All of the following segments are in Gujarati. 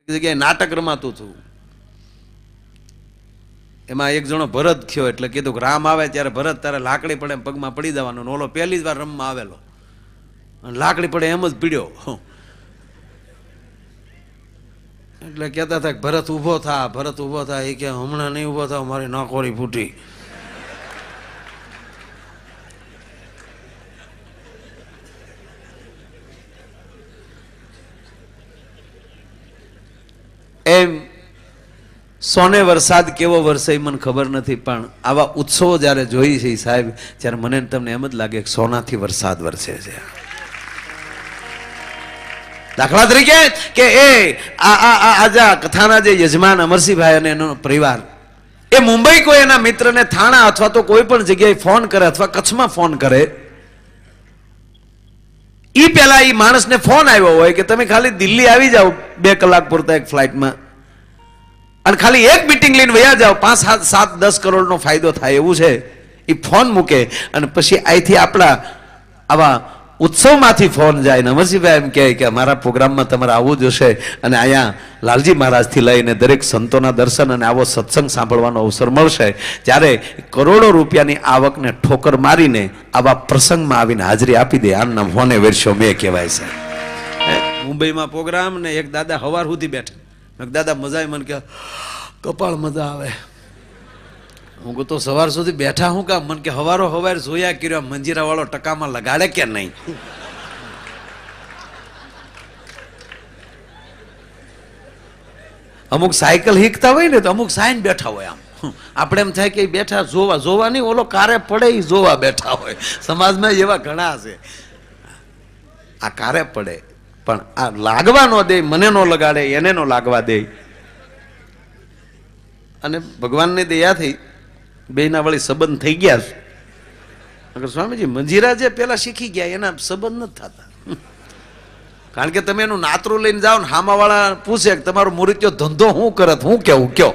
જગ્યાએ નાટક રમાતું હતું. એમાં એક જણો ભરત થયો એટલે કીધું કે રામ આવે ત્યારે ભરત તારે લાકડી પડે પગમાં પડી જવાનું. ઓલો પહેલી જ વાર રમવા આવેલો લાકડી પડે એમ જ પીડ્યો. એટલે કહેતા હતા ભરત ઊભો થા, ભરત ઊભો થા. એ કે હમણાં નહીં ઊભો થાવ, મારી નાકોરી ફૂટી. એમ સોને વરસાદ કેવો વરસે મને ખબર નથી, પણ આવા ઉત્સવો જ્યારે જોઈ છે સાહેબ, ત્યારે મને તમને એમ જ લાગે કે સોનાથી વરસાદ વરસે છે. દાખલા તરીકે કે એ આ કથાના જે યજમાન અમરસિંહભાઈ અને એનો પરિવાર એ મુંબઈ કોઈ એના મિત્રને થાણા અથવા તો કોઈ પણ જગ્યાએ ફોન કરે અથવા કચ્છમાં ફોન કરે, ઈ પેલા ઈ માણસને ફોન આવ્યો હોય કે તમે ખાલી દિલ્હી આવી જાઓ 2 કલાક પૂરતા એક ફ્લાઇટમાં અને ખાલી એક મીટિંગ લઈને વયા જાઓ, 5, 7, 10 કરોડનો ફાયદો થાય એવું છે. એ ફોન મૂકે અને પછી અહીંથી આપણા આવા ઉત્સવમાંથી ફોન જાય ને અમરસિંહભાઈ એમ કહે કે અમારા પ્રોગ્રામમાં તમારે આવવું જોશે અને અહીંયા લાલજી મહારાજથી લઈને દરેક સંતોના દર્શન અને આવો સત્સંગ સાંભળવાનો અવસર મળશે. ત્યારે કરોડો રૂપિયાની આવકને ઠોકર મારીને આવા પ્રસંગમાં આવીને હાજરી આપી દે, આમના ફોને વેરશો મેં કહેવાય છે. મુંબઈમાં પ્રોગ્રામ ને એક દાદા સવાર સુધી બેઠા. દાદા મજા આવે? મને કે કપાળ મજા આવે. હું તો સવાર સુધી બેઠા હું કામ? મને કે હવારો હવાર જોયા કર્યો મંજીરા વાળો ટકામાં લગાડે કે નહીં. અમુક સાયકલ હીકતા હોય ને તો અમુક સાઈન બેઠા હોય. આમ આપણે એમ થાય કે બેઠા જોવા નહીં, ઓલો કારે પડે એ જોવા બેઠા હોય. સમાજમાં એવા ઘણા છે. આ કારે પડે પણ આ લાગવા ન દે, મને નો લગાડે, એને નો લાગવા દે. અને ભગવાનની દયાથી બેના વળી સંબંધ થઈ ગયા છે. અગર સ્વામીજી મંજીરા જે પેલા શીખી ગયા એના સંબંધ નથી થતા. કારણ કે તમે એનું નાતરું લઈને જાઓ ને હામા વાળા પૂછે કે તમારો મુરીત્યો ધંધો શું કરત, હું કેવું કયો.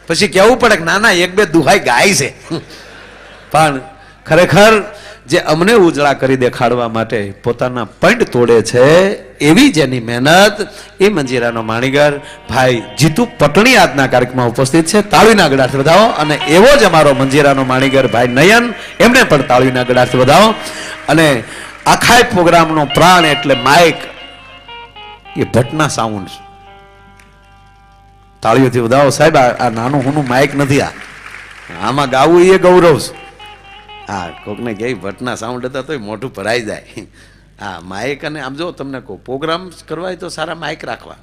પછી કેવું પડે કે ના ના 1-2 દુહાઈ ગાય છે. પણ ખરેખર જે અમને ઉજળા કરી દેખાડવા માટે પોતાના પંડ તોડે છે એવી જેની મહેનત, એ મંજીરાનો માણીગર ભાઈ જીતુ પટણી આજના કાર્યક્રમમાં ઉપસ્થિત છે. તાળીના ગળાથી વધાવો. અને એવો જ અમારો મંજીરાનો માણીગર ભાઈ નયન, એમને પણ તાળીના ગળાથી વધાવો. અને આખા પ્રોગ્રામનો પ્રાણ એટલે માઇક, એ ભટ્ટના સાઉન્ડ. તાળીઓથી વધાવો સાહેબ. આ નાનું હુનું માઇક નથી, આમાં ગાવું એ ગૌરવ છે. હા, કોકને કે ભટ્ટના સાઉન્ડ હતા તો મોઢું ભરાઈ જાય. હા, માઇક. અને આમ જો તમને કહું, પ્રોગ્રામ કરવા હોય તો સારા માઇક રાખવા,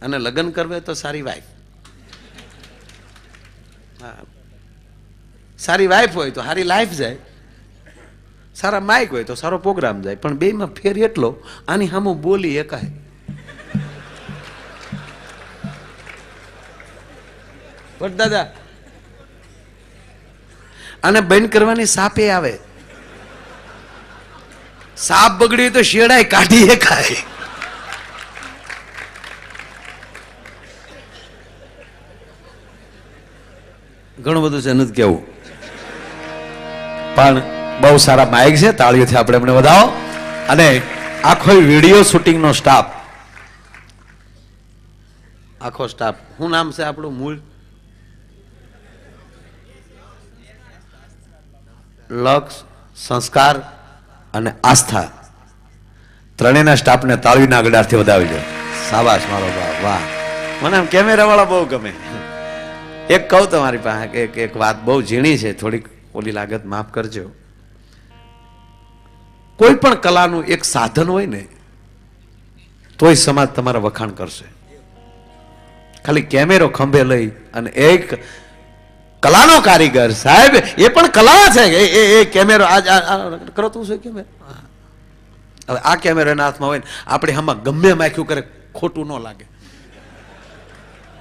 અને લગ્ન કરવા હોય તો સારી વાઈફ. હા, સારી વાઈફ હોય તો સારી લાઈફ જાય, સારા માઇક હોય તો સારો પ્રોગ્રામ જાય. પણ બેમાં ફેર એટલો, આની સામું બોલી એકાય. બટ દાદા અને બંધ કરવાની સાપે આવે. સાપ બગડી તો શેડાય કાઢી ખાય. ઘણું બધું છે નથી કેવું. પણ બહુ સારા માઇક છે. તાળીઓથી આપણે એમને વધાવો. અને આખો વિડીયો શૂટિંગ નો સ્ટાફ, આખો સ્ટાફ. શું નામ છે આપણું મૂળ? લક્ષ, સંસ્કાર અને આસ્થા. ત્રણેયના સ્ટાફને તાળીના ગળાથી વધાવી દો. શાબાશ મારો બાપ, વાહ. મને આમ કેમેરા વાળા બહુ ગમે. એક કહું તમારી પાસે એક વાત બહુ ઝીણી છે, થોડીક ઓલી લાગત માફ કરજો. કોઈ પણ કલાનું એક સાધન હોય ને તોય સમાજ તમારા વખાણ કરશે. ખાલી કેમેરો ખંભે લઈ અને એક કલાનો કારીગર સાહેબ, એ પણ કલા છે. એ કેમેરો કરો તું છે કેમેરો. હવે આ કેમેરો એના હાથમાં હોય ને આપણે આમાં ગમે માખ્યું કરે ખોટું ન લાગે.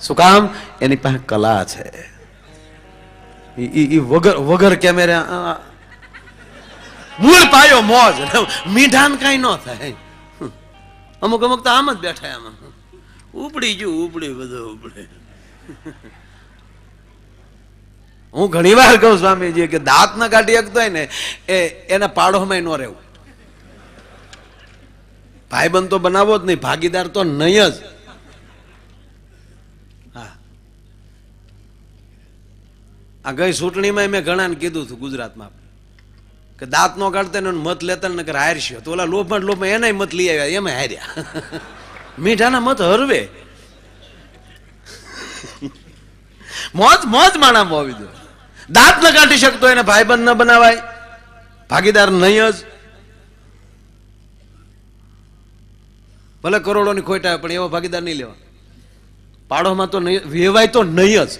શું કામ? એની પાસે કલા છે. વગર કેમેરા મૂળ પાયો મોજ. મીઠાન કઈ ન થાય. અમુક તો આમ જ બેઠા, આમાં. ઉપડી ગયું, ઉપડી બધું ઉપડે. હું ઘણી વાર કહું સ્વામીજી કે દાંત ન કાઢી શકતો હોય ને એના પાડોમાં ન રહેવું. ભાઈબંધ તો બનાવો જ નહીં, ભાગીદાર તો નહીં જ. હા, આ ગઈ ચૂંટણીમાં મેં ઘણાને કીધું હતું ગુજરાતમાં કે દાંત નો કાઢતા ને મત લેતા ને હારશો તો ઓલા લોભમાં એના મત લઈ આવ્યા, એમાં હાર્યા. મીઠાના મત હરવે. મોજ મોજ માણામાં હોવી જોઈએ. દાંત ન કાઢી શકતો એને ભાઈબંધ ન બનાવાય, ભાગીદાર નહીં જ. ભલે કરોડોની ખોટ આવે પણ એવો ભાગીદાર નહીં લેવા. પાડોમાં તો નહીં વેવાય, તો નહીં જ.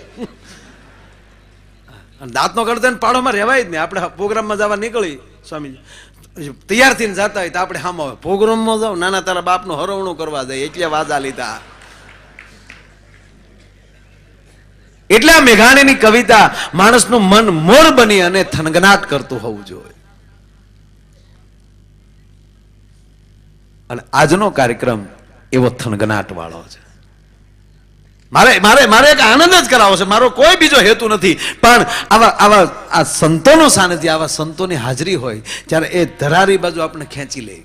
દાંત નો કાઢતા ને પાડોમાં રહેવાય જ નહીં. આપણે પ્રોગ્રામમાં જવા નીકળી સ્વામીજી તૈયાર થઈને જતા હોય તો આપણે હામ આવે પ્રોગ્રામમાં જાવ, નાના તારા બાપનું હરવણું કરવા જાય એટલે વાજા લીધા. એટલે આ મેઘાણીની કવિતા માણસનું મન મોર બની અને થનગનાટ કરતું હોવું જોઈએ. અને આજનો કાર્યક્રમ એવો થનગનાટ વાળો છે. મારે મારે મારે એક આનંદ જ કરાવો છે, મારો કોઈ બીજો હેતુ નથી. પણ આવા આવા આ સંતોનું સાનિધ્ય, આવા સંતોની હાજરી હોય ત્યારે એ ધરારી બાજુ આપણે ખેંચી લે.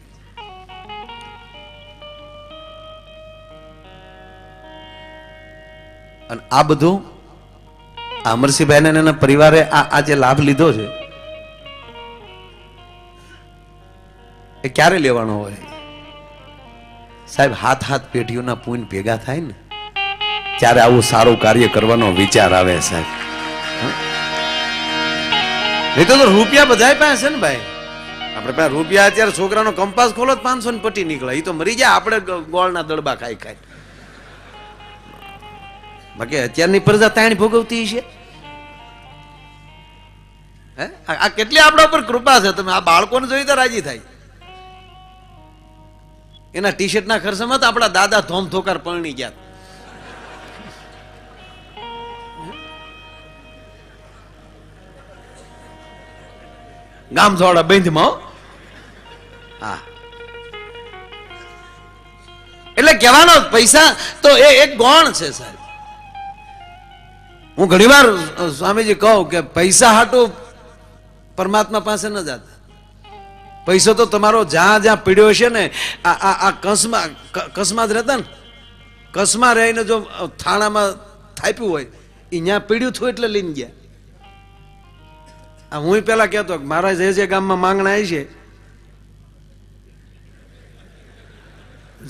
અને આ બધું અમરસિંહભાઈ ને એના પરિવારે આ જે લાભ લીધો છે એ ક્યારે લેવાનો હોય સાહેબ? હાથ હાથ પેઢીઓના પુણ્ય ભેગા થાય ને ત્યારે આવું સારું કાર્ય કરવાનો વિચાર આવે સાહેબ. નહીં તો રૂપિયા બધા પાસે છે ને ભાઈ. આપણે પાસે રૂપિયા અત્યારે છોકરાનો કંપાસ ખોલો 500 ની પટ્ટી નીકળે, એ તો મરી જાય. આપણે ગોળના દડબા ખાઈ ખાઈ. બાકી અત્યારની પ્રજા તાણી ભોગવતી છે. હે આ કેટલી આપણા ઉપર કૃપા છે. તમે આ બાળકોને જોઈ તો રાજી થાય. એના ટી શર્ટ ના ખર્ચમાં તો આપણા દાદા ધોમ ધોકાર પરણી ગયા. ગામ જોડા બંધમાં. હા, એટલે કહેવાનો પૈસા તો એ એક ગોણ છે સાહેબ. હું ઘણી વાર સ્વામીજી કહું કે પૈસા હાટું પરમાત્મા પાસે ન જતા. પૈસો તો તમારો જ્યાં જ્યાં પીડ્યો છે ને, આ કસમાં જ રહેતા ને, કસમાં રહીને જો થાણામાં થાપ્યું હોય એ ત્યાં પીડ્યું થયું એટલે લઈને ગયા. હું પેલા કહેતો મારા જે ગામમાં માંગણા આવી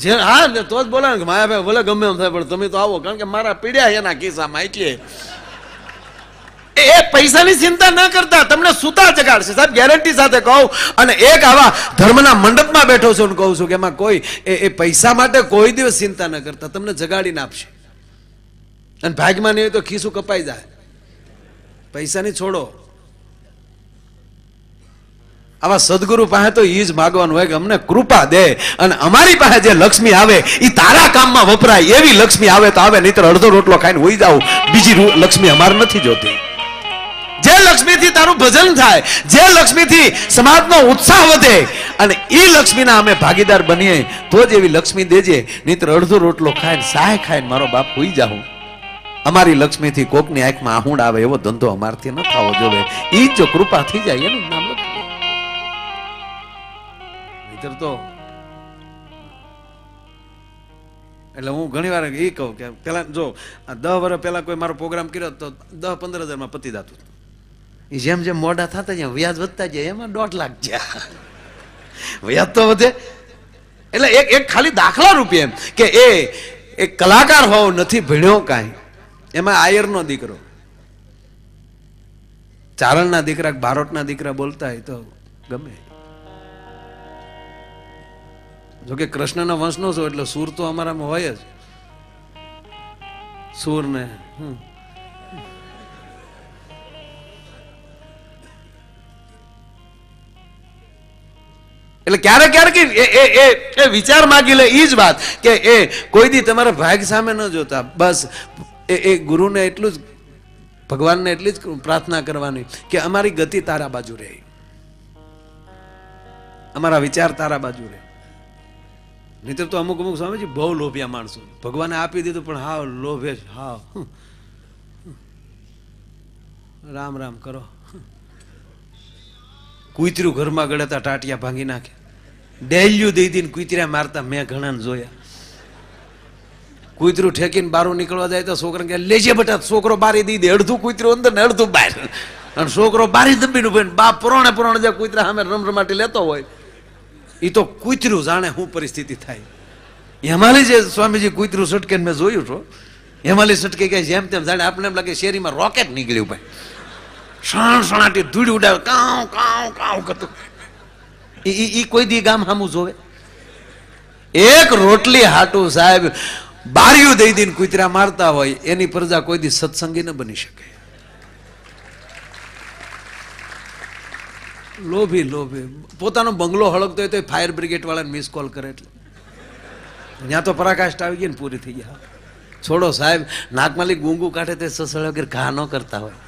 છે હા તો જ બોલાવે કે માયાભાઈ ભલે ગમે એમ થાય પણ તમે તો આવો, કારણ કે મારા પીડ્યા એના કિસ્સામાં. એટલે એ પૈસાની ચિંતા ન કરતા તમને સુતા જગાડશે સાહેબ, ગેરંટી સાથે કહું. અને એક આવા ધર્મના મંડપમાં બેઠો છું અને કહું છું કે એમાં કોઈ એ પૈસા માટે કોઈ દિવસ ચિંતા ન કરતા તમને જગાડીને આપશે. અને ભાગમાં નહીં હોય તો ખીસું કપાઈ જાય. પૈસાની છોડો. આવા સદગુરુ પાસે તો ઈ જ માગવાનું હોય કે અમને કૃપા દે અને અમારી પાસે જે લક્ષ્મી આવે એ તારા કામમાં વપરાય એવી લક્ષ્મી આવે તો આવે, નહીતર અડધો રોટલો ખાઈને હોઈ જાવ. બીજી લક્ષ્મી અમારે નથી જોતી. જે લક્ષ્મીથી તારું ભજન થાય, જે લક્ષ્મીથી સમાજનો ઉત્સાહ વધે અને એ લક્ષ્મીના અમે ભાગીદાર બનીએ તો જ એવી લક્ષ્મી દેજે. નહીતર અડધો રોટલો ખાઈને સાય ખાઈને મારો બાપ હોઈ જાઉં. અમારી લક્ષ્મીથી કોકની આંખમાં આહુડ આવે એવો ધંધો અમારથી ન થવો જોઈએ. એ જો કૃપા થઈ જાય એનું નામ લખી. તો એટલે હું ઘણી વાર એ કહું કે પેલા જો 10 વર્ષ પહેલા કોઈ મારો પ્રોગ્રામ કર્યો તો 10-15 હજારમાં પતી જતું. એ જેમ જેમ મોડા થતા જાય વ્યાજ વધતા જાય, એમાં 1.5 લાખ ગયા. વ્યાજ તો વધે. એટલે એક ખાલી દાખલા રૂપે એમ કે એ એક કલાકાર હોવો નથી ભણ્યો કાંઈ. એમાં આયરનો દીકરો, ચારણના દીકરા, બારોટના દીકરા બોલતા હોય તો ગમે. જોકે કૃષ્ણના વંશનો છો એટલે સૂર તો અમારામાં હોય જ. સૂર ને એટલે ક્યારેક ક્યારેક એ વિચાર માગી લે. એ જ વાત કે એ કોઈ દી તમારા ભાગ સામે ન જોતા. બસ એ ગુરુને એટલું જ, ભગવાનને એટલી જ પ્રાર્થના કરવાની કે અમારી ગતિ તારા બાજુ રહે, અમારા વિચાર તારા બાજુ રહે. નહીતર તો અમુક સ્વામીજી બહુ લોભિયા માણસો, ભગવાને આપી દીધું પણ હાવ લોભે જ. હાવ રામ રામ કરો. કૂતર્યું ઘરમાં ગળેતા ટાટિયા ભાંગી નાખે. ડેલ્યું દઈ દઈને કૂતર્યા મારતા મેં ઘણા જોયા. કૂતરું ઠેકીને બારું નીકળવા જાય તો છોકરા કે લેજે બટા, છોકરો બારી દી દે, અડધું કૂતરું અંદર ને અડધું બહાર, અને છોકરો બારી દબીને ઉભો બાપ પુરાણે જે કૂતરા સામે રમરમાટી લેતો હોય એ તો કૂતરું જાણે શું પરિસ્થિતિ થાય. હેમાલી જે સ્વામીજી કૂતરું સટકે મેં જોયું છો, હેમાલી સટકે કે જેમ તેમ જાણે આપણે એમ લાગે શેરીમાં રોકેટ નીકળ્યું ભાઈ, સણાટી ધૂળ ઉડાવે, કાવ કાવ કાવ કરતું. ઈ કોઈ દી ગામ સામું જોવે? એક રોટલી હાટું સાહેબ બારીયું દઈ દઈને કૂતરા મારતા હોય, એની પ્રજા કોઈ દી સત્સંગી ન બની શકે. લોભી લોભી પોતાનો બંગલો હળગતો હોય તો ફાયર બ્રિગેડ વાળાને મિસ કોલ કરે, એટલે ત્યાં તો પરાકાષ્ઠ આવી ગઈ ને પૂરી થઈ ગયા. છોડો સાહેબ, નાકમાલી ગુંગુ કાઢે તે સસળ વગર ઘા ન કરતા હોય.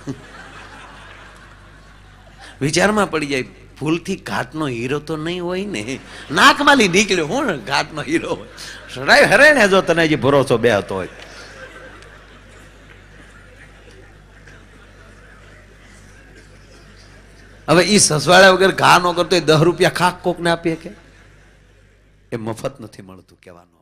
વિચારમાં પડી જાય, ભૂલથી ઘાટનો હીરો તો નહીં હોય ને, નાકમાલી નીકળ્યો હું ઘાટનો હીરો હોય. સડાય હરે ને જો તને જે ભરોસો બે હતો હોય. હવે ઈ સસવાળા વગર ઘા ન કરતો 10 રૂપિયા ખાક કોક ને આપીએ કે એ મફત નથી મળતું કહેવાનું.